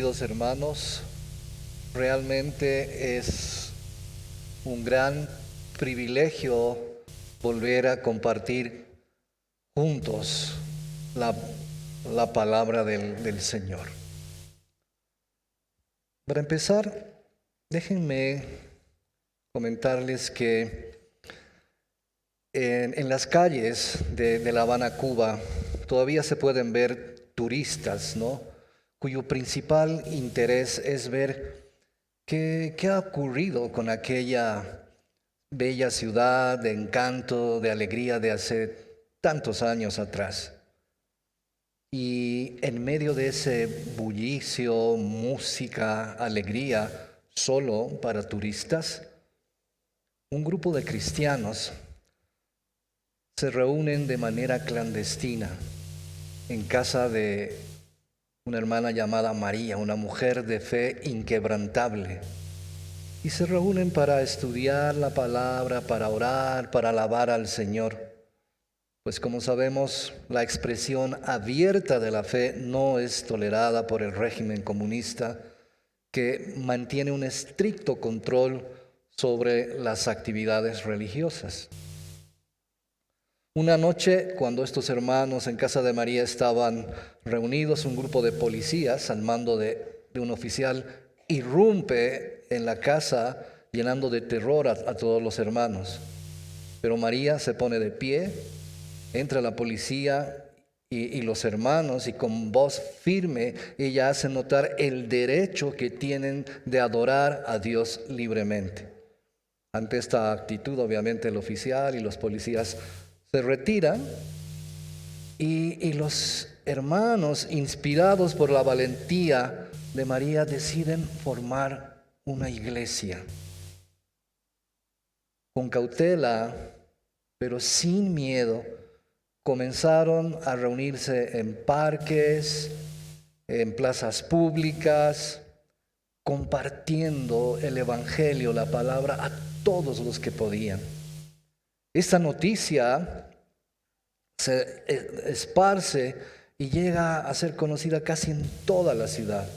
queridos hermanos, realmente es un gran privilegio volver a compartir juntos la palabra del Señor. Para empezar, déjenme comentarles que en las calles de La Habana, Cuba, todavía se pueden ver turistas, ¿no?, cuyo principal interés es ver qué ha ocurrido con aquella bella ciudad de encanto, de alegría de hace tantos años atrás. Y en medio de ese bullicio, música, alegría, solo para turistas, un grupo de cristianos se reúnen de manera clandestina en casa de una hermana llamada María, una mujer de fe inquebrantable. Y se reúnen para estudiar la palabra, para orar, para alabar al Señor. Pues como sabemos, la expresión abierta de la fe no es tolerada por el régimen comunista, que mantiene un estricto control sobre las actividades religiosas. Una noche, cuando estos hermanos en casa de María estaban reunidos, un grupo de policías al mando de un oficial irrumpe en la casa llenando de terror a todos los hermanos. Pero María se pone de pie, entra la policía y los hermanos, y con voz firme ella hace notar el derecho que tienen de adorar a Dios libremente. Ante esta actitud, obviamente, el oficial y los policías se retiran y los hermanos, inspirados por la valentía de María, deciden formar una iglesia. Con cautela, pero sin miedo, comenzaron a reunirse en parques, en plazas públicas, compartiendo el Evangelio, la palabra, a todos los que podían. Esta noticia se esparce y llega a ser conocida casi en toda la ciudad.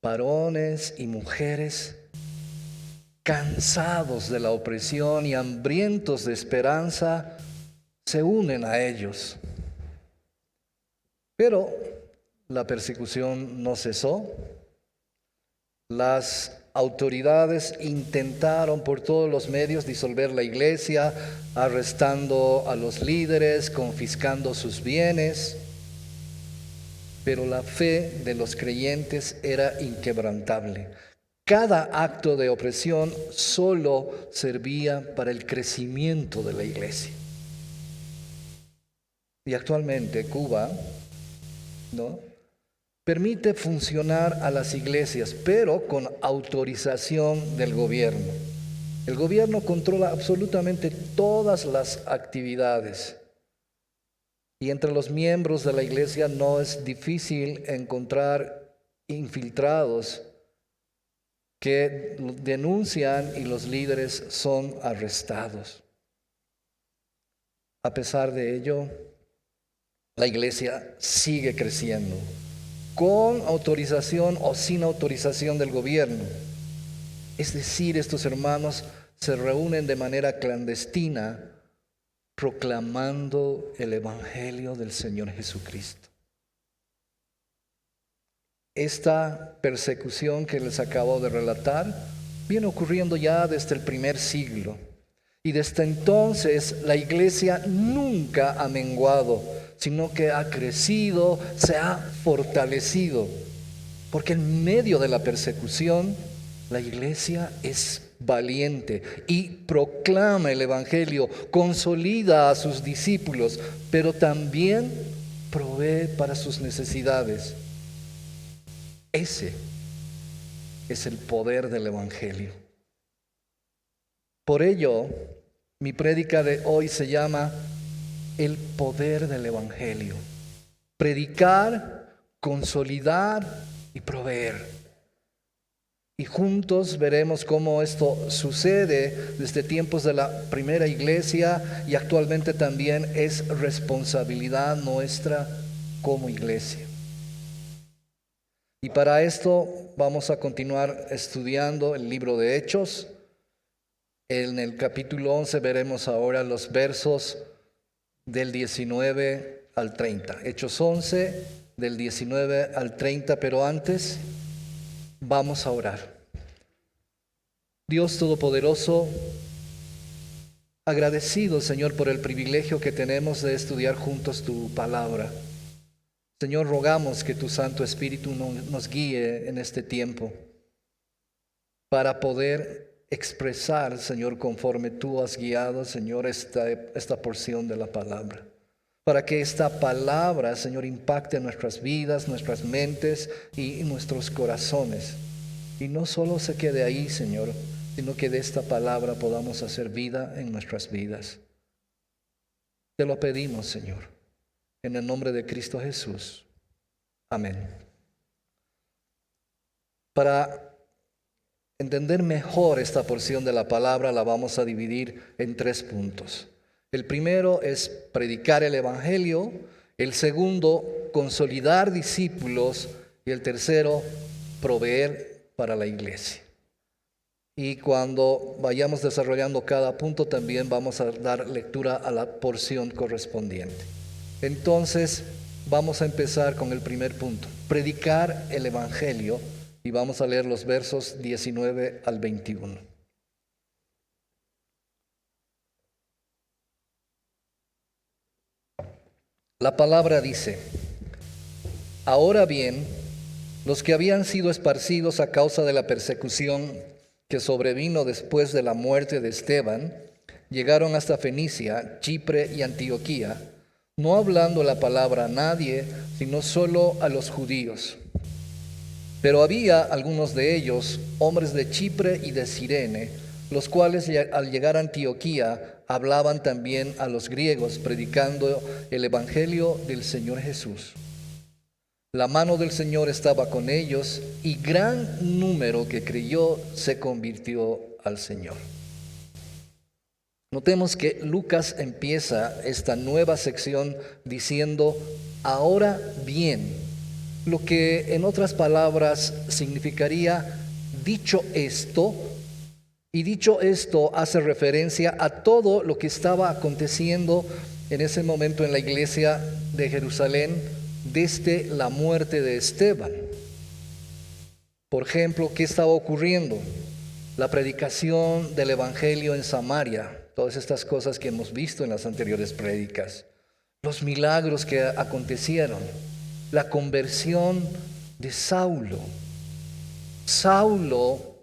Varones y mujeres, cansados de la opresión y hambrientos de esperanza, se unen a ellos. Pero la persecución no cesó. Las autoridades intentaron por todos los medios disolver la iglesia, arrestando a los líderes, confiscando sus bienes. Pero la fe de los creyentes era inquebrantable. Cada acto de opresión solo servía para el crecimiento de la iglesia. Y actualmente Cuba, ¿no?, permite funcionar a las iglesias, pero con autorización del gobierno. El gobierno controla absolutamente todas las actividades. Y entre los miembros de la iglesia no es difícil encontrar infiltrados que denuncian y los líderes son arrestados. A pesar de ello, la iglesia sigue creciendo, con autorización o sin autorización del gobierno. Es decir, estos hermanos se reúnen de manera clandestina, proclamando el Evangelio del Señor Jesucristo. Esta persecución que les acabo de relatar viene ocurriendo ya desde el primer siglo. Y desde entonces la iglesia nunca ha menguado, sino que ha crecido, se ha fortalecido. Porque en medio de la persecución, la iglesia es valiente y proclama el Evangelio, consolida a sus discípulos, pero también provee para sus necesidades. Ese es el poder del Evangelio. Por ello, mi prédica de hoy se llama el poder del Evangelio. Predicar, consolidar y proveer. Y juntos veremos cómo esto sucede desde tiempos de la primera iglesia y actualmente también es responsabilidad nuestra como iglesia. Y para esto vamos a continuar estudiando el libro de Hechos. En el capítulo 11 veremos ahora los versos del 19 al 30. Hechos 11, del 19 al 30, pero antes vamos a orar. Dios Todopoderoso, agradecido, Señor, por el privilegio que tenemos de estudiar juntos tu palabra. Señor, rogamos que tu Santo Espíritu nos guíe en este tiempo para poder expresar, Señor, conforme tú has guiado, Señor, esta porción de la palabra. Para que esta palabra, Señor, impacte nuestras vidas, nuestras mentes y nuestros corazones. Y no solo se quede ahí, Señor, sino que de esta palabra podamos hacer vida en nuestras vidas. Te lo pedimos, Señor, en el nombre de Cristo Jesús. Amén. Para entender mejor esta porción de la palabra, la vamos a dividir en 3 puntos. El primero es predicar el Evangelio, el segundo, consolidar discípulos, y el tercero, proveer para la iglesia. Y cuando vayamos desarrollando cada punto, también vamos a dar lectura a la porción correspondiente. Entonces, vamos a empezar con el primer punto, predicar el Evangelio, y vamos a leer los versos 19 al 21. La palabra dice: ahora bien, los que habían sido esparcidos a causa de la persecución que sobrevino después de la muerte de Esteban, llegaron hasta Fenicia, Chipre y Antioquía, no hablando la palabra a nadie, sino solo a los judíos. Pero había algunos de ellos, hombres de Chipre y de Cirene, los cuales al llegar a Antioquía hablaban también a los griegos, predicando el evangelio del Señor Jesús. La mano del Señor estaba con ellos, y gran número que creyó se convirtió al Señor. Notemos que Lucas empieza esta nueva sección diciendo: ahora bien, lo que en otras palabras significaría dicho esto, y dicho esto hace referencia a todo lo que estaba aconteciendo en ese momento en la iglesia de Jerusalén desde la muerte de Esteban. Por ejemplo, ¿qué estaba ocurriendo? La predicación del evangelio en Samaria, todas estas cosas que hemos visto en las anteriores prédicas, los milagros que acontecieron, la conversión de Saulo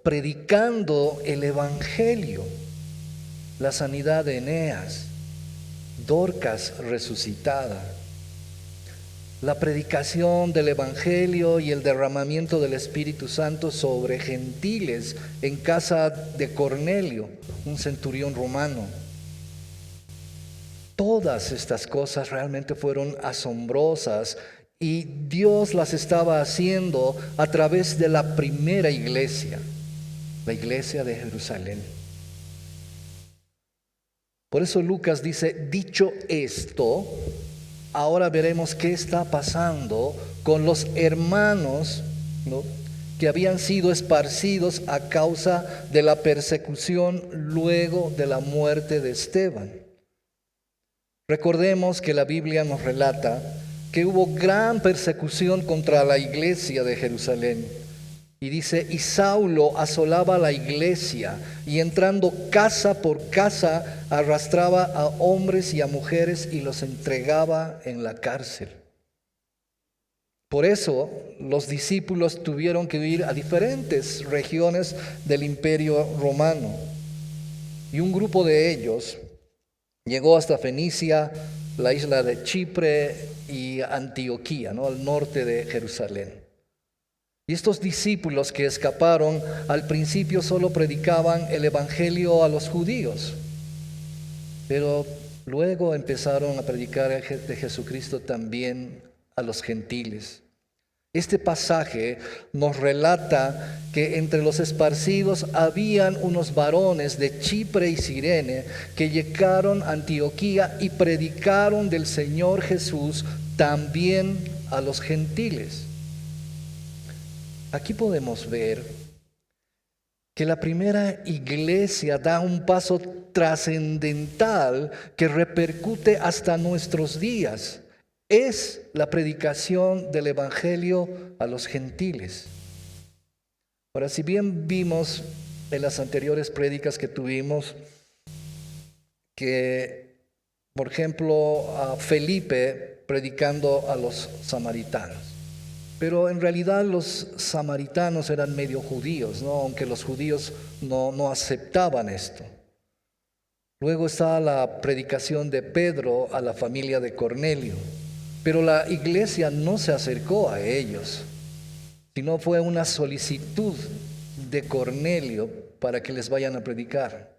predicando el evangelio, la sanidad de Eneas, Dorcas resucitada, la predicación del evangelio y el derramamiento del Espíritu Santo sobre gentiles en casa de Cornelio, un centurión romano. Todas estas cosas realmente fueron asombrosas, y Dios las estaba haciendo a través de la primera iglesia, la iglesia de Jerusalén. Por eso Lucas dice: dicho esto, ahora veremos qué está pasando con los hermanos, ¿no?, que habían sido esparcidos a causa de la persecución luego de la muerte de Esteban. Recordemos que la Biblia nos relata que hubo gran persecución contra la iglesia de Jerusalén. Y dice: y Saulo asolaba la iglesia, y entrando casa por casa arrastraba a hombres y a mujeres y los entregaba en la cárcel. Por eso los discípulos tuvieron que ir a diferentes regiones del Imperio Romano. Y un grupo de ellos llegó hasta Fenicia, la isla de Chipre y Antioquía, ¿no?, al norte de Jerusalén. Y estos discípulos que escaparon al principio solo predicaban el evangelio a los judíos, pero luego empezaron a predicar de Jesucristo también a los gentiles. Este pasaje nos relata que entre los esparcidos habían unos varones de Chipre y Cirene que llegaron a Antioquía y predicaron del Señor Jesús también a los gentiles. aquí podemos ver que la primera iglesia da un paso trascendental que repercute hasta nuestros días. Es la predicación del Evangelio a los gentiles. Ahora, si bien vimos en las anteriores prédicas que tuvimos que, por ejemplo, a Felipe predicando a los samaritanos, pero en realidad los samaritanos eran medio judíos, ¿no? Aunque los judíos no aceptaban esto. Luego está la predicación de Pedro a la familia de Cornelio, pero la iglesia no se acercó a ellos, sino fue una solicitud de Cornelio para que les vayan a predicar.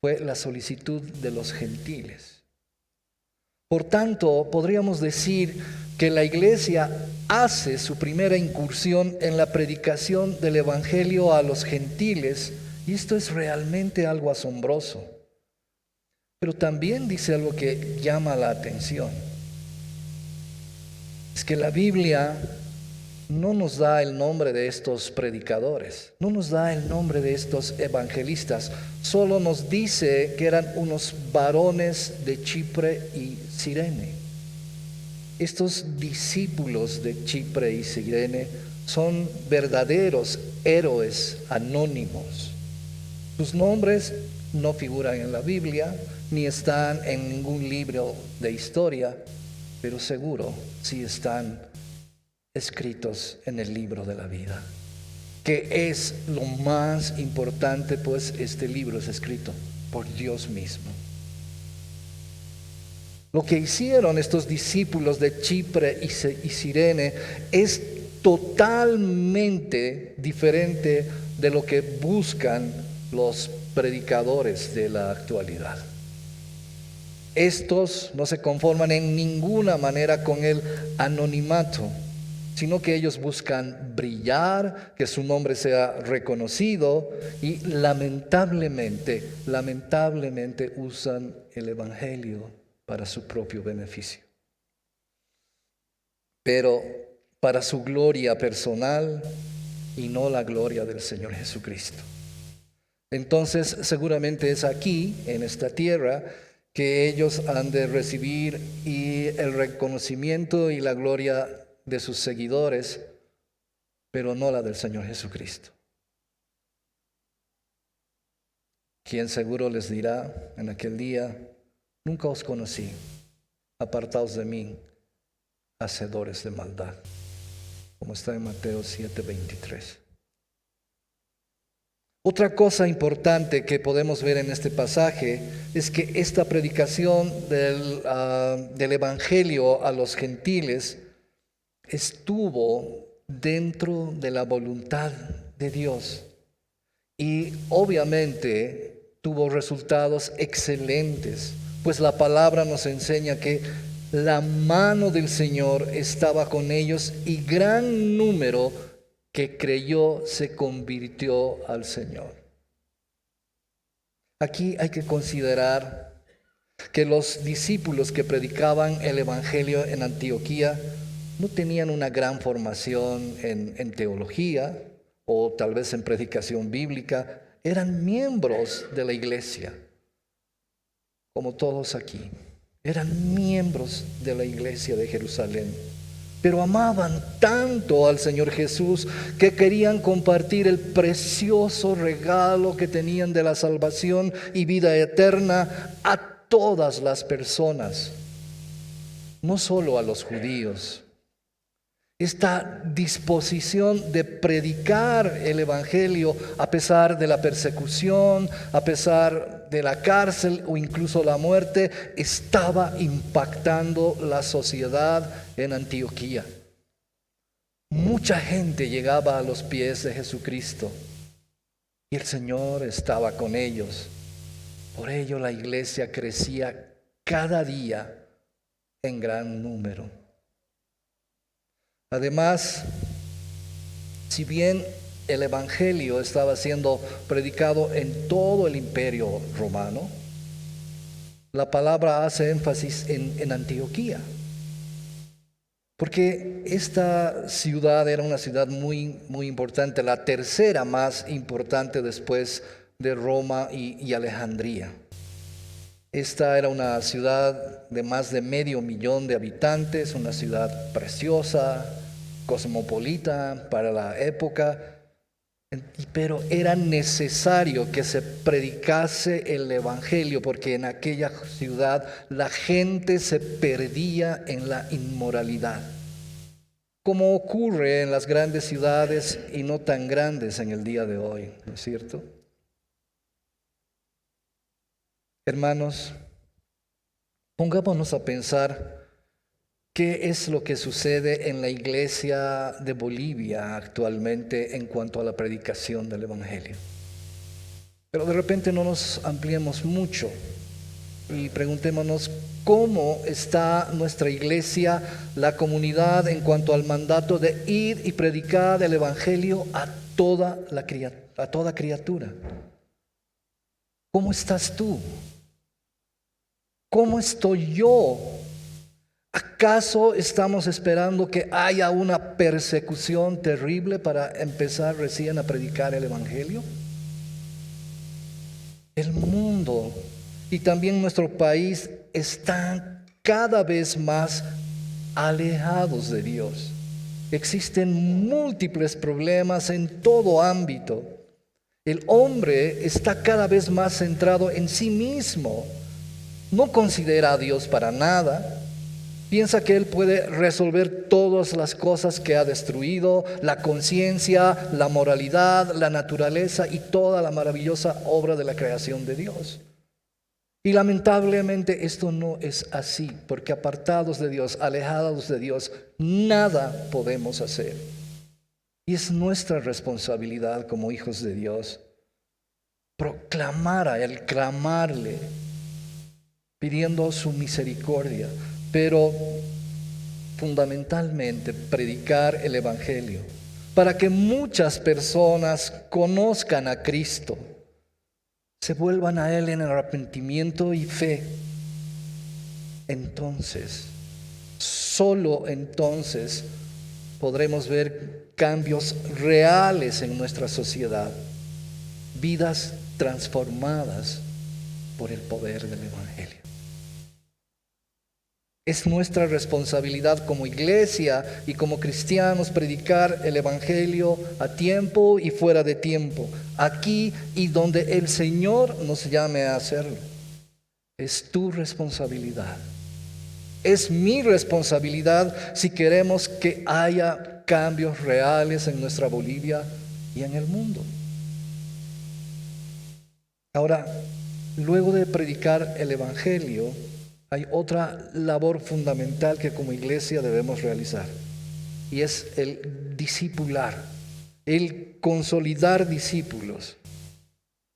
Fue la solicitud de los gentiles. Por tanto, podríamos decir que la iglesia hace su primera incursión en la predicación del Evangelio a los gentiles, y esto es realmente algo asombroso. Pero también dice algo que llama la atención. Es que la Biblia no nos da el nombre de estos predicadores, no nos da el nombre de estos evangelistas, solo nos dice que eran unos varones de Chipre y Cirene. Estos discípulos de Chipre y Cirene son verdaderos héroes anónimos. Sus nombres no figuran en la Biblia, ni están en ningún libro de historia, pero seguro sí están escritos en el libro de la vida, que es lo más importante, pues este libro es escrito por Dios mismo. Lo que hicieron estos discípulos de Chipre y Cirene es totalmente diferente de lo que buscan los predicadores de la actualidad. Estos no se conforman en ninguna manera con el anonimato, sino que ellos buscan brillar, que su nombre sea reconocido, y lamentablemente usan el Evangelio para su propio beneficio, pero para su gloria personal y no la gloria del Señor Jesucristo. Entonces, seguramente es aquí, en esta tierra, que ellos han de recibir y el reconocimiento y la gloria de sus seguidores, pero no la del Señor Jesucristo, quien seguro les dirá en aquel día: nunca os conocí, apartaos de mí, hacedores de maldad, como está en Mateo 7:23. Otra cosa importante que podemos ver en este pasaje es que esta predicación del Evangelio a los gentiles estuvo dentro de la voluntad de Dios y obviamente tuvo resultados excelentes, pues la palabra nos enseña que la mano del Señor estaba con ellos y gran número que creyó se convirtió al Señor. Aquí hay que considerar que los discípulos que predicaban el Evangelio en Antioquía no tenían una gran formación en teología o tal vez en predicación bíblica. Eran miembros de la iglesia, como todos aquí. Eran miembros de la iglesia de Jerusalén, pero amaban tanto al Señor Jesús que querían compartir el precioso regalo que tenían de la salvación y vida eterna a todas las personas, no solo a los judíos. Esta disposición de predicar el Evangelio a pesar de la persecución, a pesar de la cárcel o incluso la muerte, estaba impactando la sociedad en Antioquía. Mucha gente llegaba a los pies de Jesucristo y el Señor estaba con ellos. Por ello la iglesia crecía cada día en gran número. Además, si bien el Evangelio estaba siendo predicado en todo el imperio romano, la palabra hace énfasis en Antioquía. Porque esta ciudad era una ciudad muy, muy importante, la tercera más importante después de Roma y Alejandría. Esta era una ciudad de más de 500,000 de habitantes, una ciudad preciosa, cosmopolita para la época, pero era necesario que se predicase el evangelio porque en aquella ciudad la gente se perdía en la inmoralidad, como ocurre en las grandes ciudades y no tan grandes en el día de hoy, ¿no es cierto? Hermanos, pongámonos a pensar qué es lo que sucede en la iglesia de Bolivia actualmente en cuanto a la predicación del evangelio. Pero de repente no nos ampliemos mucho y preguntémonos cómo está nuestra iglesia, la comunidad, en cuanto al mandato de ir y predicar el evangelio a toda criatura. ¿Cómo estás tú? ¿Cómo estoy yo? ¿Acaso estamos esperando que haya una persecución terrible para empezar recién a predicar el evangelio? El mundo y también nuestro país están cada vez más alejados de Dios. Existen múltiples problemas en todo ámbito. El hombre está cada vez más centrado en sí mismo. No considera a Dios para nada. Piensa que Él puede resolver todas las cosas que ha destruido, la conciencia, la moralidad, la naturaleza y toda la maravillosa obra de la creación de Dios. Y lamentablemente esto no es así, porque apartados de Dios, alejados de Dios, nada podemos hacer. Y es nuestra responsabilidad como hijos de Dios proclamar a Él, clamarle, pidiendo su misericordia, pero fundamentalmente predicar el evangelio para que muchas personas conozcan a Cristo, se vuelvan a Él en arrepentimiento y fe. Entonces, solo entonces podremos ver cambios reales en nuestra sociedad, vidas transformadas por el poder del evangelio. Es nuestra responsabilidad como iglesia y como cristianos predicar el evangelio a tiempo y fuera de tiempo, aquí y donde el Señor nos llame a hacerlo. Es tu responsabilidad. Es mi responsabilidad si queremos que haya cambios reales en nuestra Bolivia y en el mundo. Ahora, luego de predicar el evangelio, hay otra labor fundamental que como iglesia debemos realizar, y es el discipular, el consolidar discípulos.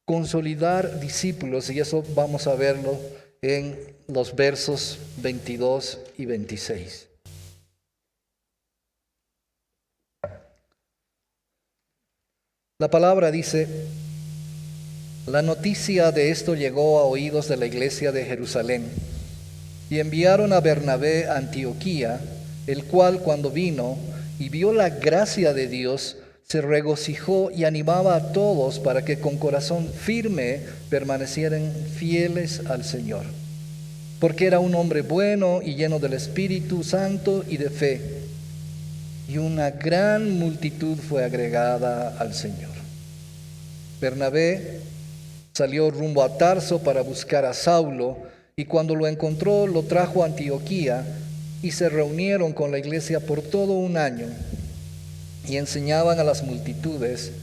Consolidar discípulos, y eso vamos a verlo en los versos 22 y 26. La palabra dice: la noticia de esto llegó a oídos de la iglesia de Jerusalén, y enviaron a Bernabé a Antioquía, el cual cuando vino y vio la gracia de Dios, se regocijó y animaba a todos para que con corazón firme permanecieran fieles al Señor. Porque era un hombre bueno y lleno del Espíritu Santo y de fe, y una gran multitud fue agregada al Señor. Bernabé salió rumbo a Tarso para buscar a Saulo, y cuando lo encontró, lo trajo a Antioquía, y se reunieron con la iglesia por todo un año, y enseñaban a las multitudes,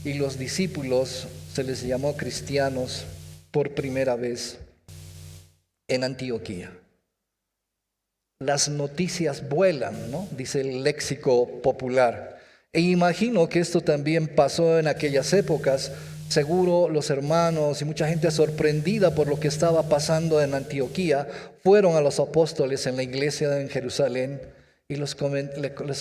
y los discípulos se les llamó cristianos por primera vez en Antioquía. Las noticias vuelan, ¿no? Dice el léxico popular. E imagino que esto también pasó en aquellas épocas. Seguro los hermanos y mucha gente sorprendida por lo que estaba pasando en Antioquía fueron a los apóstoles en la iglesia en Jerusalén y les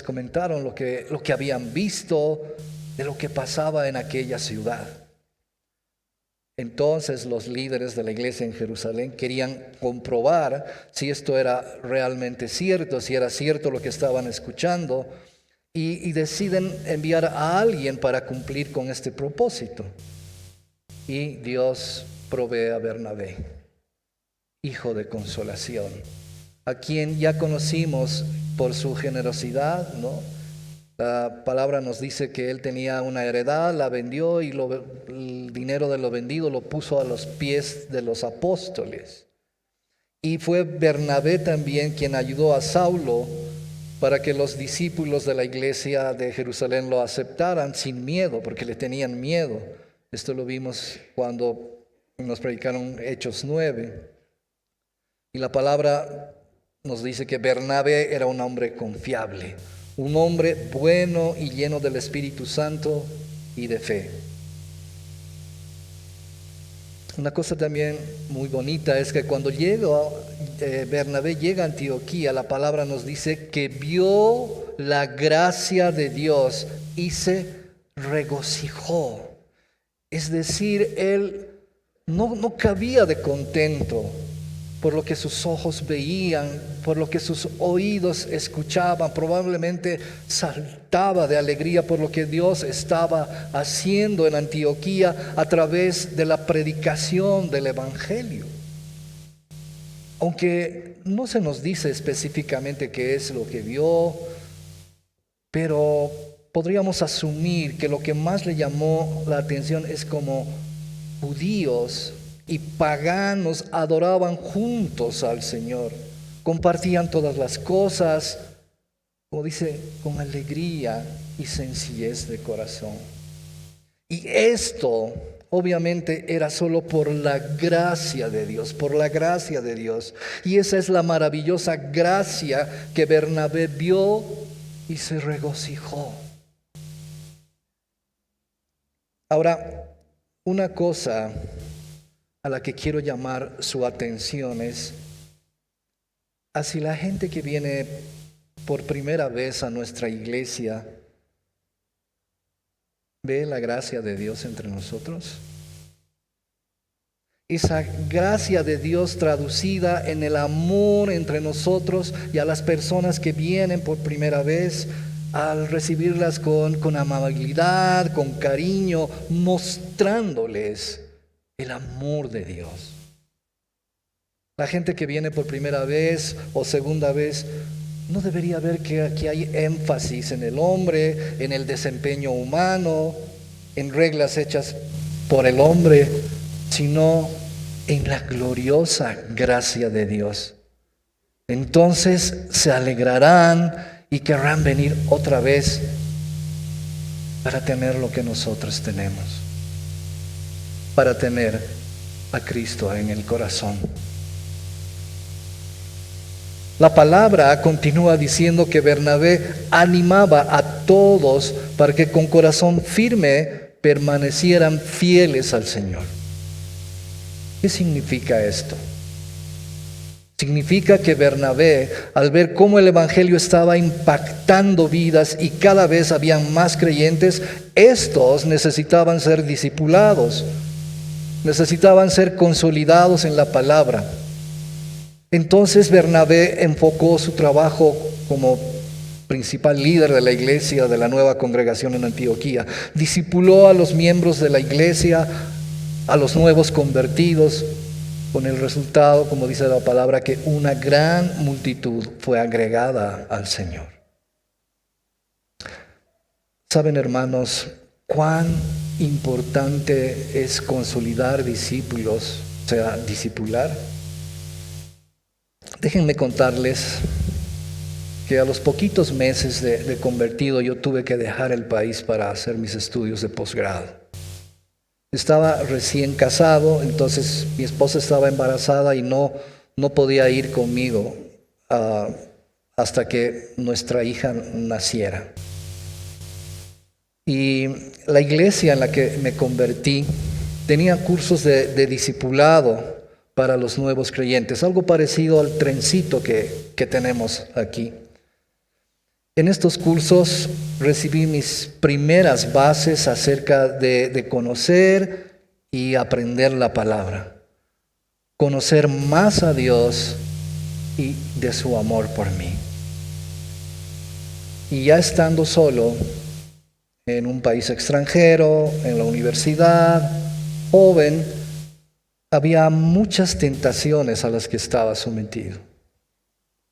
comentaron lo que habían visto, de lo que pasaba en aquella ciudad. Entonces los líderes de la iglesia en Jerusalén querían comprobar si esto era realmente cierto, si era cierto lo que estaban escuchando, y deciden enviar a alguien para cumplir con este propósito. Y Dios provee a Bernabé, hijo de consolación, a quien ya conocimos por su generosidad, ¿no? La palabra nos dice que él tenía una heredad, la vendió y el dinero de lo vendido lo puso a los pies de los apóstoles. Y fue Bernabé también quien ayudó a Saulo para que los discípulos de la iglesia de Jerusalén lo aceptaran sin miedo, porque le tenían miedo. Esto lo vimos cuando nos predicaron Hechos 9. Y la palabra nos dice que Bernabé era un hombre confiable, un hombre bueno y lleno del Espíritu Santo y de fe. Una cosa también muy bonita es que cuando Bernabé llega a Antioquía, la palabra nos dice que vio la gracia de Dios y se regocijó. Es decir, él no cabía de contento por lo que sus ojos veían, por lo que sus oídos escuchaban. Probablemente saltaba de alegría por lo que Dios estaba haciendo en Antioquía a través de la predicación del Evangelio. Aunque no se nos dice específicamente qué es lo que vio, pero podríamos asumir que lo que más le llamó la atención es como judíos y paganos adoraban juntos al Señor, compartían todas las cosas, como dice, con alegría y sencillez de corazón. Y esto obviamente era solo por la gracia de Dios, por la gracia de Dios. Y esa es la maravillosa gracia que Bernabé vio y se regocijó. Ahora, una cosa a la que quiero llamar su atención es hacia la gente que viene por primera vez a nuestra iglesia. ¿Ve la gracia de Dios entre nosotros? Esa gracia de Dios traducida en el amor entre nosotros y a las personas que vienen por primera vez, al recibirlas con amabilidad, con cariño, mostrándoles el amor de Dios. La gente que viene por primera vez o segunda vez no debería ver que aquí hay énfasis en el hombre, en el desempeño humano, en reglas hechas por el hombre, sino en la gloriosa gracia de Dios. Entonces se alegrarán y querrán venir otra vez para tener lo que nosotros tenemos, para tener a Cristo en el corazón. La palabra continúa diciendo que Bernabé animaba a todos para que con corazón firme permanecieran fieles al Señor. ¿Qué significa esto? Significa que Bernabé, al ver cómo el Evangelio estaba impactando vidas y cada vez habían más creyentes, estos necesitaban ser discipulados, necesitaban ser consolidados en la palabra. Entonces Bernabé enfocó su trabajo como principal líder de la iglesia de la nueva congregación en Antioquía. Discipuló a los miembros de la iglesia, a los nuevos convertidos, con el resultado, como dice la palabra, que una gran multitud fue agregada al Señor. ¿Saben, hermanos, cuán importante es consolidar discípulos, o sea, discipular? Déjenme contarles que a los poquitos meses de convertido yo tuve que dejar el país para hacer mis estudios de posgrado. Estaba recién casado, entonces mi esposa estaba embarazada y no podía ir conmigo hasta que nuestra hija naciera. Y la iglesia en la que me convertí tenía cursos de discipulado para los nuevos creyentes, algo parecido al trencito que tenemos aquí. En estos cursos recibí mis primeras bases acerca de conocer y aprender la palabra, conocer más a Dios y de su amor por mí. Y ya estando solo en un país extranjero, en la universidad, joven, había muchas tentaciones a las que estaba sometido.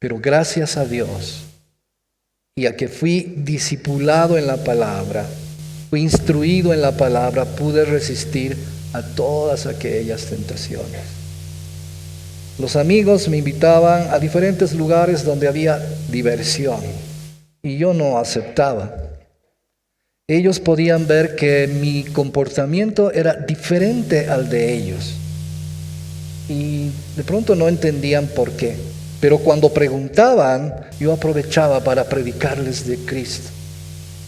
Pero gracias a Dios, y a que fui discipulado en la palabra, fui instruido en la palabra, pude resistir a todas aquellas tentaciones. Los amigos me invitaban a diferentes lugares donde había diversión y yo no aceptaba. Ellos podían ver que mi comportamiento era diferente al de ellos y de pronto no entendían por qué. Pero cuando preguntaban, yo aprovechaba para predicarles de Cristo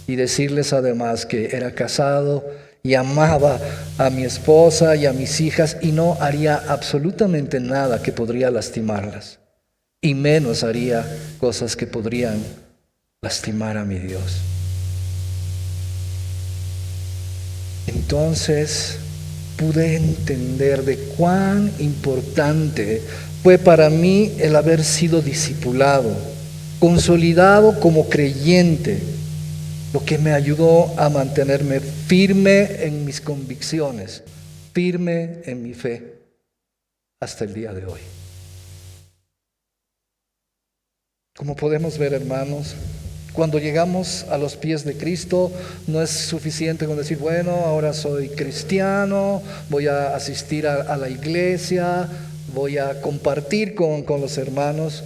y decirles además que era casado y amaba a mi esposa y a mis hijas y no haría absolutamente nada que podría lastimarlas, y menos haría cosas que podrían lastimar a mi Dios. Entonces pude entender de cuán importante fue para mí el haber sido discipulado, consolidado como creyente, lo que me ayudó a mantenerme firme en mis convicciones, firme en mi fe, hasta el día de hoy. Como podemos ver, hermanos, cuando llegamos a los pies de Cristo, no es suficiente con decir, bueno, ahora soy cristiano, voy a asistir a la iglesia, voy a compartir con los hermanos.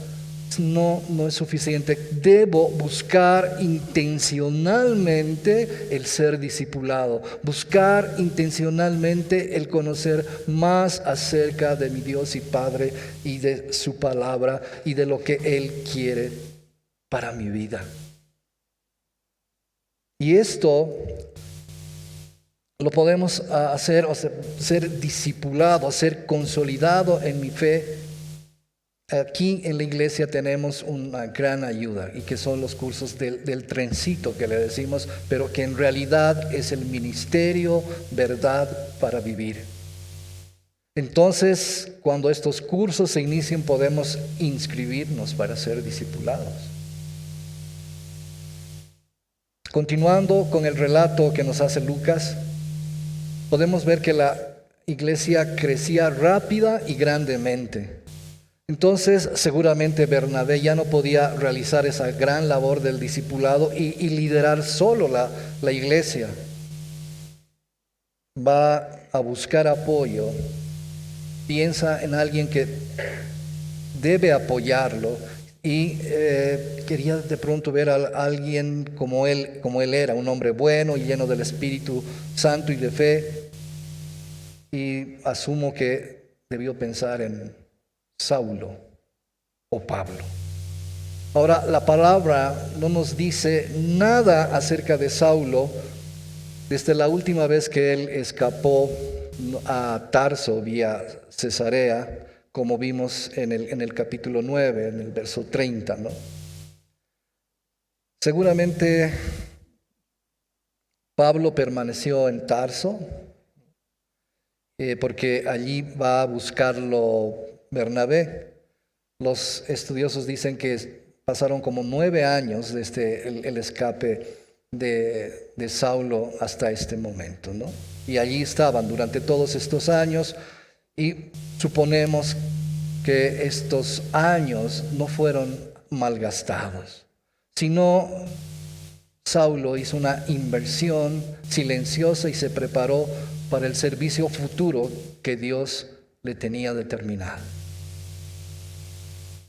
No es suficiente. Debo buscar intencionalmente el ser discipulado, buscar intencionalmente el conocer más acerca de mi Dios y Padre y de su palabra y de lo que Él quiere para mi vida. Y esto lo podemos hacer, o sea, ser discipulado, ser consolidado en mi fe. Aquí en la iglesia tenemos una gran ayuda y que son los cursos del trencito que le decimos, pero que en realidad es el ministerio Verdad para Vivir. Entonces, cuando estos cursos se inicien, podemos inscribirnos para ser discipulados. Continuando con el relato que nos hace Lucas, podemos ver que la iglesia crecía rápida y grandemente. Entonces, seguramente Bernabé ya no podía realizar esa gran labor del discipulado y liderar solo la iglesia. Va a buscar apoyo, piensa en alguien que debe apoyarlo y quería de pronto ver a alguien como él era, un hombre bueno y lleno del Espíritu Santo y de fe. Y asumo que debió pensar en Saulo o Pablo. Ahora, la palabra no nos dice nada acerca de Saulo desde la última vez que él escapó a Tarso vía Cesarea, como vimos en el capítulo 9, en el verso 30, ¿no? Seguramente Pablo permaneció en Tarso porque allí va a buscarlo Bernabé. Los estudiosos dicen que pasaron como 9 años desde el escape de Saulo hasta este momento, ¿no? Y allí estaban durante todos estos años y suponemos que estos años no fueron malgastados, sino Saulo hizo una inversión silenciosa y se preparó para el servicio futuro que Dios le tenía determinado.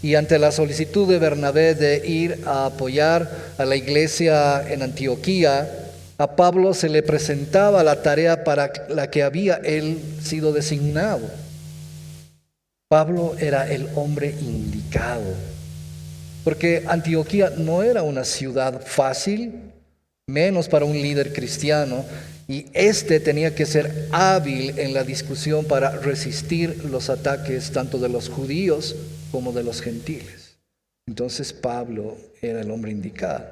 Y ante la solicitud de Bernabé de ir a apoyar a la iglesia en Antioquía, a Pablo se le presentaba la tarea para la que había él sido designado. Pablo era el hombre indicado, porque Antioquía no era una ciudad fácil, menos para un líder cristiano, y este tenía que ser hábil en la discusión para resistir los ataques tanto de los judíos como de los gentiles. Entonces Pablo era el hombre indicado.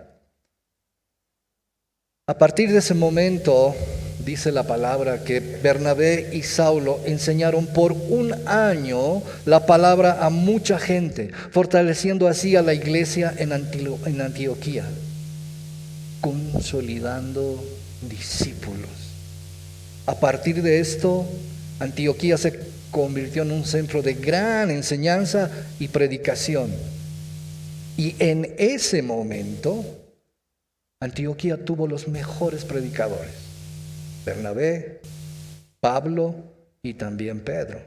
A partir de ese momento, dice la palabra que Bernabé y Saulo enseñaron por 1 año la palabra a mucha gente, fortaleciendo así a la iglesia en Antioquía, consolidando discípulos. A partir de esto, Antioquía se convirtió en un centro de gran enseñanza y predicación. Y en ese momento, Antioquía tuvo los mejores predicadores: Bernabé, Pablo y también Pedro.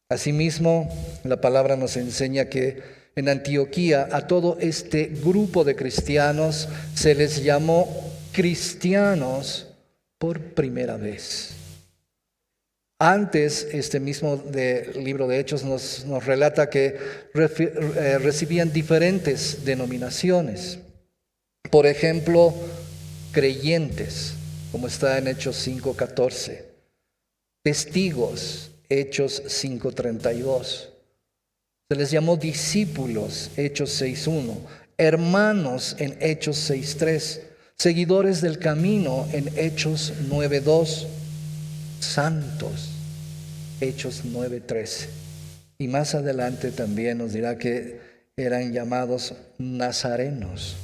Asimismo, la palabra nos enseña que en Antioquía a todo este grupo de cristianos se les llamó cristianos por primera vez. Antes, este mismo libro de Hechos nos relata que recibían diferentes denominaciones. Por ejemplo, creyentes, como está en Hechos 5:14. Testigos, Hechos 5:32. Se les llamó discípulos, Hechos 6:1. Hermanos en Hechos 6:3. Seguidores del camino en Hechos 9:2. Santos, Hechos 9:13. Y más adelante también nos dirá que eran llamados nazarenos,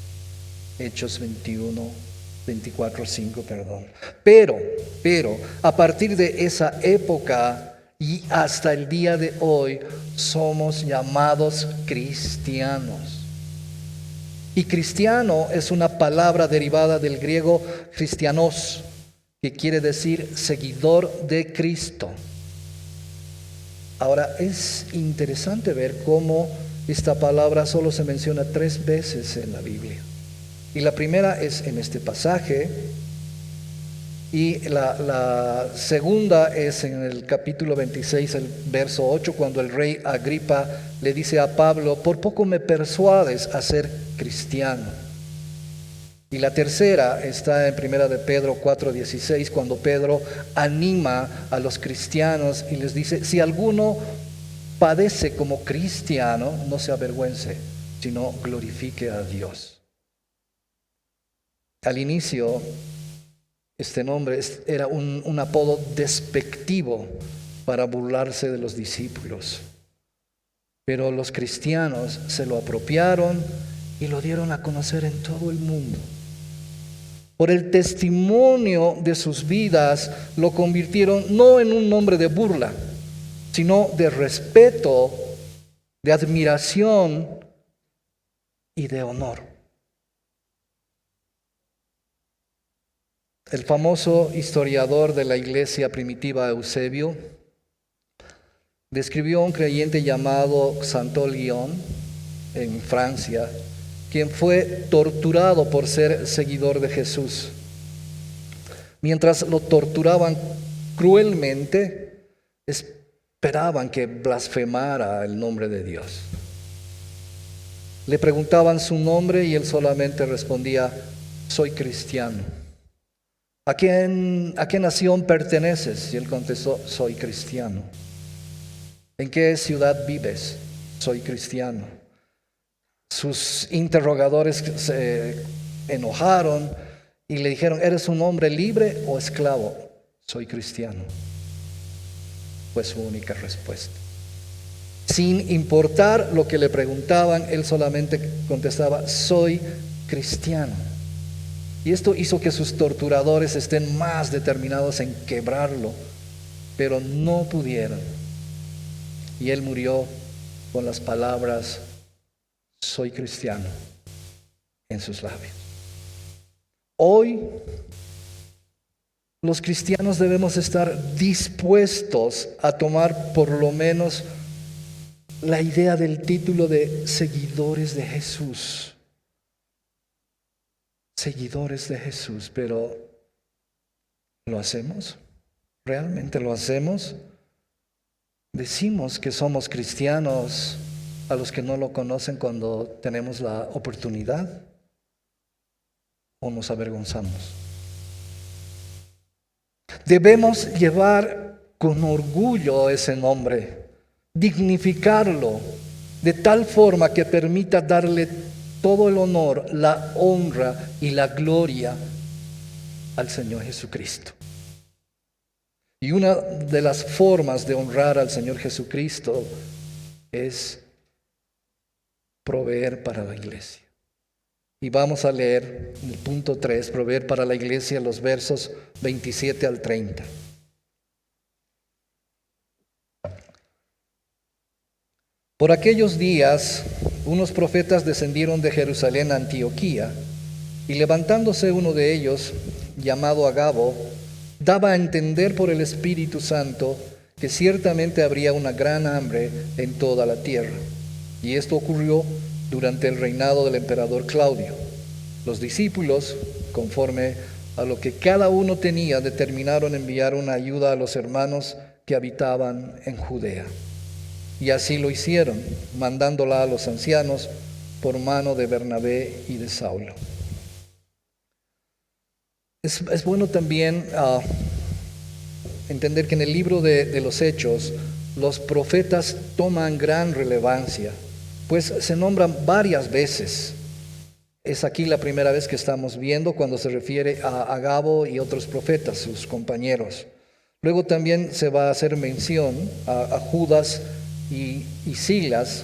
Hechos 24:5, perdón. Pero, a partir de esa época y hasta el día de hoy, somos llamados cristianos. Y cristiano es una palabra derivada del griego cristianos, que quiere decir seguidor de Cristo. Ahora, es interesante ver cómo esta palabra solo se menciona 3 veces en la Biblia. Y la primera es en este pasaje, y la segunda es en el capítulo 26, el verso 8, cuando el rey Agripa le dice a Pablo: por poco me persuades a ser cristiano. Y la tercera está en 1 de Pedro 4:16, cuando Pedro anima a los cristianos y les dice: si alguno padece como cristiano, no se avergüence, sino glorifique a Dios. Al inicio, este nombre era un apodo despectivo para burlarse de los discípulos. Pero los cristianos se lo apropiaron y lo dieron a conocer en todo el mundo. Por el testimonio de sus vidas, lo convirtieron no en un nombre de burla, sino de respeto, de admiración y de honor. El famoso historiador de la iglesia primitiva, Eusebio, describió a un creyente llamado Santolión en Francia, quien fue torturado por ser seguidor de Jesús. Mientras lo torturaban cruelmente, esperaban que blasfemara el nombre de Dios. Le preguntaban su nombre y él solamente respondía: soy cristiano. ¿A qué nación perteneces? Y él contestó: soy cristiano. ¿En qué ciudad vives? Soy cristiano. Sus interrogadores se enojaron y le dijeron: ¿eres un hombre libre o esclavo? Soy cristiano. Fue su única respuesta. Sin importar lo que le preguntaban, él solamente contestaba: soy cristiano. Y esto hizo que sus torturadores estén más determinados en quebrarlo, pero no pudieron. Y él murió con las palabras: soy cristiano, en sus labios. Hoy, los cristianos debemos estar dispuestos a tomar por lo menos la idea del título de seguidores de Jesús. Seguidores de Jesús, pero ¿lo hacemos? ¿Realmente lo hacemos? Decimos que somos cristianos a los que no lo conocen cuando tenemos la oportunidad, ¿o nos avergonzamos? Debemos llevar con orgullo ese nombre, dignificarlo de tal forma que permita darle todo el honor, la honra y la gloria al Señor Jesucristo. Y una de las formas de honrar al Señor Jesucristo es proveer para la iglesia. Y vamos a leer el punto 3, proveer para la iglesia, los versos 27 al 30. Por aquellos días, unos profetas descendieron de Jerusalén a Antioquía, y levantándose uno de ellos, llamado Agabo, daba a entender por el Espíritu Santo que ciertamente habría una gran hambre en toda la tierra. Y esto ocurrió durante el reinado del emperador Claudio. Los discípulos, conforme a lo que cada uno tenía, determinaron enviar una ayuda a los hermanos que habitaban en Judea. Y así lo hicieron, mandándola a los ancianos por mano de Bernabé y de Saulo. Es bueno también entender que en el libro de los Hechos, los profetas toman gran relevancia, pues se nombran varias veces. Es aquí la primera vez que estamos viendo cuando se refiere a Agabo y otros profetas, sus compañeros. Luego también se va a hacer mención a Judas y Silas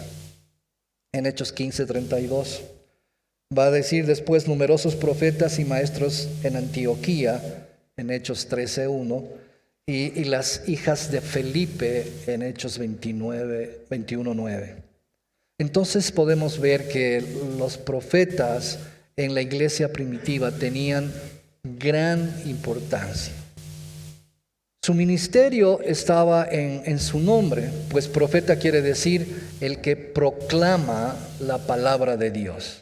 en Hechos 15:32. Va a decir después numerosos profetas y maestros en Antioquía en Hechos 13:1 y las hijas de Felipe en Hechos 21:9. Entonces podemos ver que los profetas en la iglesia primitiva tenían gran importancia. Su ministerio estaba en su nombre, pues profeta quiere decir el que proclama la palabra de Dios.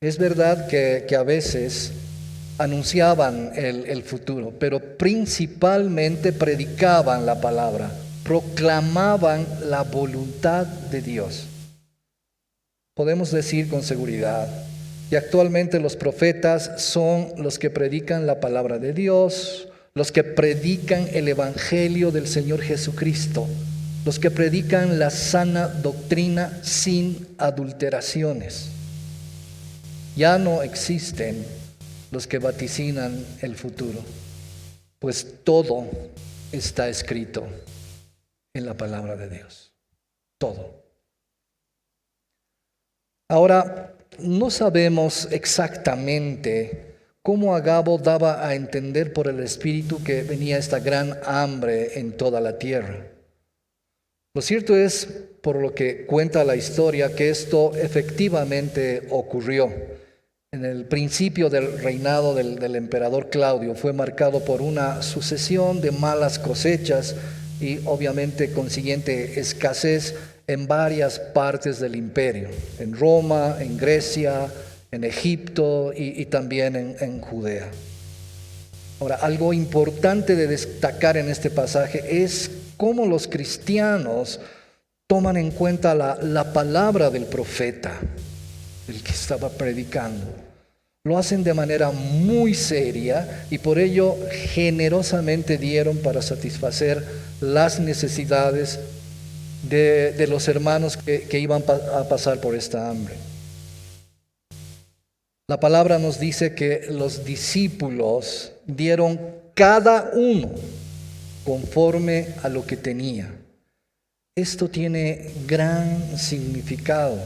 Es verdad que a veces anunciaban el futuro, pero principalmente predicaban la palabra, proclamaban la voluntad de Dios. Podemos decir con seguridad que actualmente los profetas son los que predican la palabra de Dios, los que predican el evangelio del Señor Jesucristo, los que predican la sana doctrina sin adulteraciones. Ya no existen los que vaticinan el futuro, pues todo está escrito en la palabra de Dios. Todo. Ahora, no sabemos exactamente cómo Agabo daba a entender por el Espíritu que venía esta gran hambre en toda la tierra. Lo cierto es, por lo que cuenta la historia, que esto efectivamente ocurrió. En el principio del reinado del emperador Claudio fue marcado por una sucesión de malas cosechas y obviamente consiguiente escasez en varias partes del imperio, en Roma, en Grecia, en Egipto y también en Judea. Ahora, algo importante de destacar en este pasaje es cómo los cristianos toman en cuenta la palabra del profeta, el que estaba predicando. Lo hacen de manera muy seria y por ello generosamente dieron para satisfacer las necesidades de los hermanos que iban a pasar por esta hambre. La palabra nos dice que los discípulos dieron cada uno conforme a lo que tenía. Esto tiene gran significado,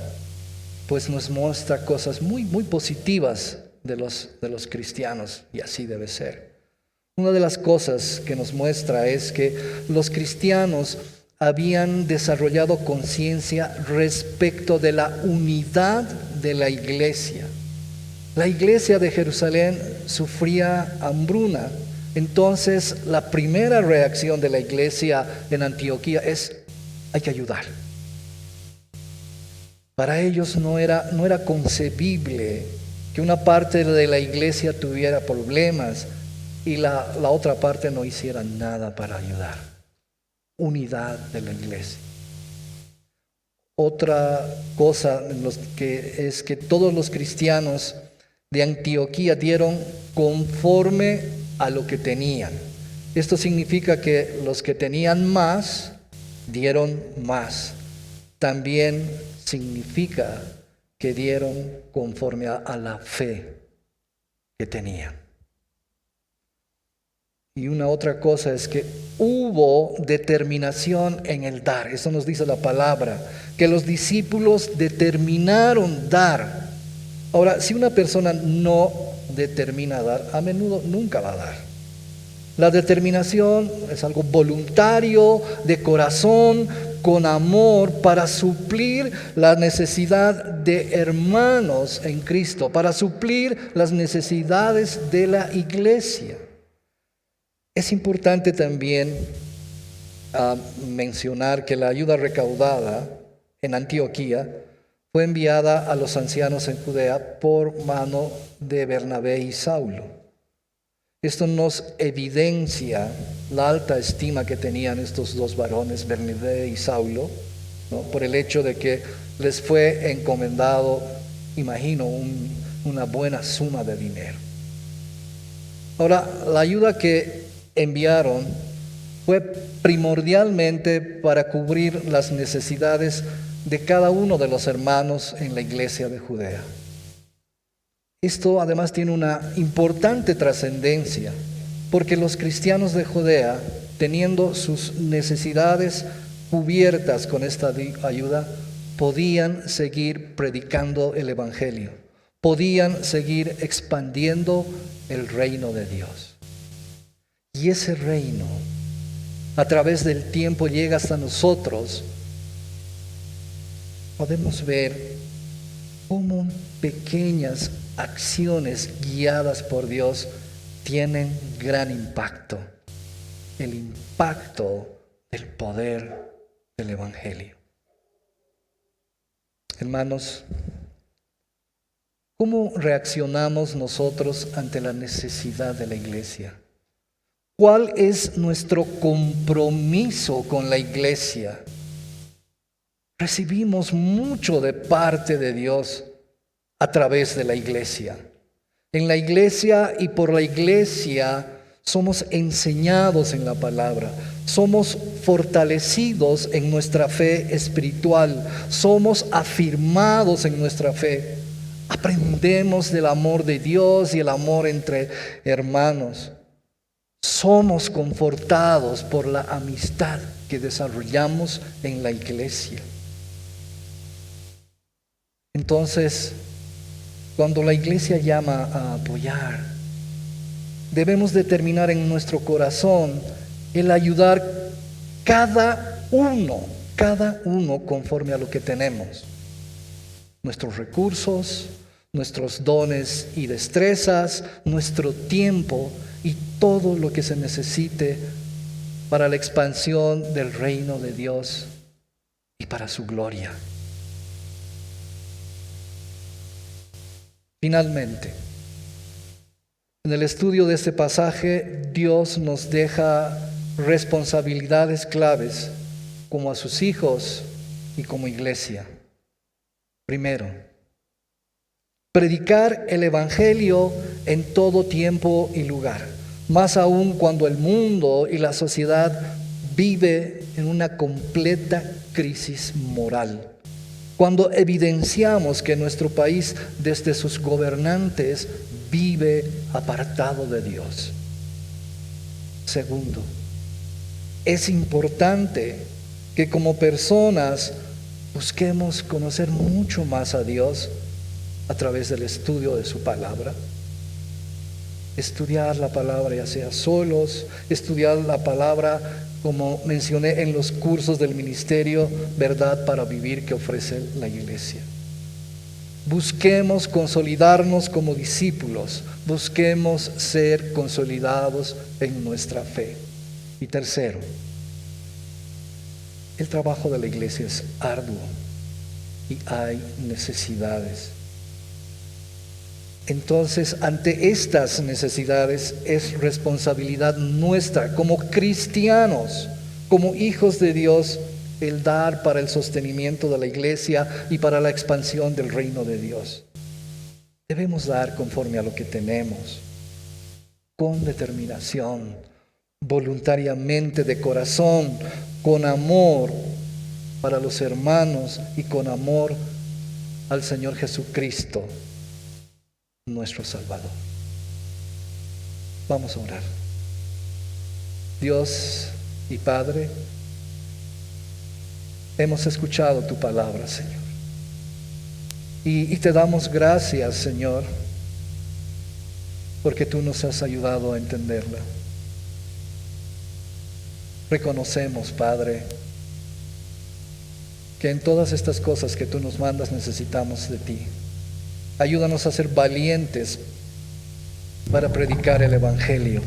pues nos muestra cosas muy positivas de los cristianos, y así debe ser. Una de las cosas que nos muestra es que los cristianos habían desarrollado conciencia respecto de la unidad de la iglesia. La iglesia de Jerusalén sufría hambruna. Entonces, la primera reacción de la iglesia en Antioquía es: hay que ayudar. Para ellos no era concebible que una parte de la iglesia tuviera problemas y la otra parte no hiciera nada para ayudar. Unidad de la iglesia. Otra cosa es que todos los cristianos de Antioquía dieron conforme a lo que tenían. Esto significa que los que tenían más dieron más. También significa que dieron conforme a la fe que tenían. Y una otra cosa es que hubo determinación en el dar. Eso nos dice la palabra, que los discípulos determinaron dar. Ahora, si una persona no determina dar, a menudo nunca va a dar. La determinación es algo voluntario, de corazón, con amor, para suplir la necesidad de hermanos en Cristo, para suplir las necesidades de la iglesia. Es importante también mencionar que la ayuda recaudada en Antioquía fue enviada a los ancianos en Judea por mano de Bernabé y Saulo. Esto nos evidencia la alta estima que tenían estos dos varones, Bernabé y Saulo, ¿no? Por el hecho de que les fue encomendado, imagino, una buena suma de dinero. Ahora, la ayuda que enviaron fue primordialmente para cubrir las necesidades de cada uno de los hermanos en la iglesia de Judea. Esto además tiene una importante trascendencia, porque los cristianos de Judea, teniendo sus necesidades cubiertas con esta ayuda, podían seguir predicando el evangelio, podían seguir expandiendo el reino de Dios. Y ese reino, a través del tiempo, llega hasta nosotros. Podemos ver cómo pequeñas acciones guiadas por Dios tienen gran impacto. El impacto del poder del evangelio. Hermanos, ¿cómo reaccionamos nosotros ante la necesidad de la iglesia? ¿Cuál es nuestro compromiso con la iglesia? Recibimos mucho de parte de Dios a través de la iglesia. En la iglesia y por la iglesia somos enseñados en la palabra, somos fortalecidos en nuestra fe espiritual, somos afirmados en nuestra fe, aprendemos del amor de Dios y el amor entre hermanos. Somos confortados por la amistad que desarrollamos en la iglesia. Entonces, cuando la iglesia llama a apoyar, debemos determinar en nuestro corazón el ayudar cada uno conforme a lo que tenemos. Nuestros recursos, nuestros dones y destrezas, nuestro tiempo y todo lo que se necesite para la expansión del reino de Dios y para su gloria. Finalmente, en el estudio de este pasaje, Dios nos deja responsabilidades claves como a sus hijos y como iglesia. Primero, predicar el evangelio en todo tiempo y lugar, más aún cuando el mundo y la sociedad vive en una completa crisis moral. Cuando evidenciamos que nuestro país, desde sus gobernantes, vive apartado de Dios. Segundo, es importante que como personas busquemos conocer mucho más a Dios a través del estudio de su palabra. Estudiar la palabra, ya sea solos, estudiar la palabra, como mencioné en los cursos del ministerio, verdad para vivir que ofrece la iglesia. Busquemos consolidarnos como discípulos, busquemos ser consolidados en nuestra fe. Y tercero, el trabajo de la iglesia es arduo y hay necesidades. Entonces, ante estas necesidades es responsabilidad nuestra como cristianos, como hijos de Dios, el dar para el sostenimiento de la iglesia y para la expansión del reino de Dios. Debemos dar conforme a lo que tenemos, con determinación, voluntariamente, de corazón, con amor para los hermanos y con amor al Señor Jesucristo, nuestro Salvador. Vamos a orar. Dios y Padre, hemos escuchado tu palabra, Señor. Y te damos gracias, Señor, porque tú nos has ayudado a entenderla. Reconocemos, Padre, que en todas estas cosas que tú nos mandas necesitamos de ti. Ayúdanos a ser valientes para predicar el Evangelio.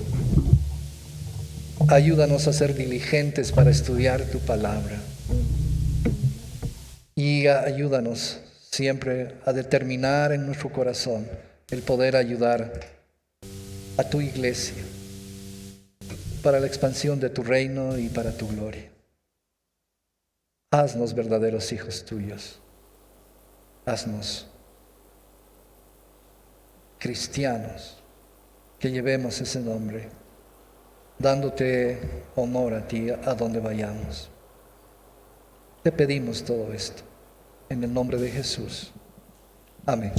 Ayúdanos a ser diligentes para estudiar tu palabra. Y ayúdanos siempre a determinar en nuestro corazón el poder ayudar a tu iglesia para la expansión de tu reino y para tu gloria. Haznos verdaderos hijos tuyos. Haznos cristianos que llevemos ese nombre, dándote honor a ti a donde vayamos. Te pedimos todo esto en el nombre de Jesús. Amén.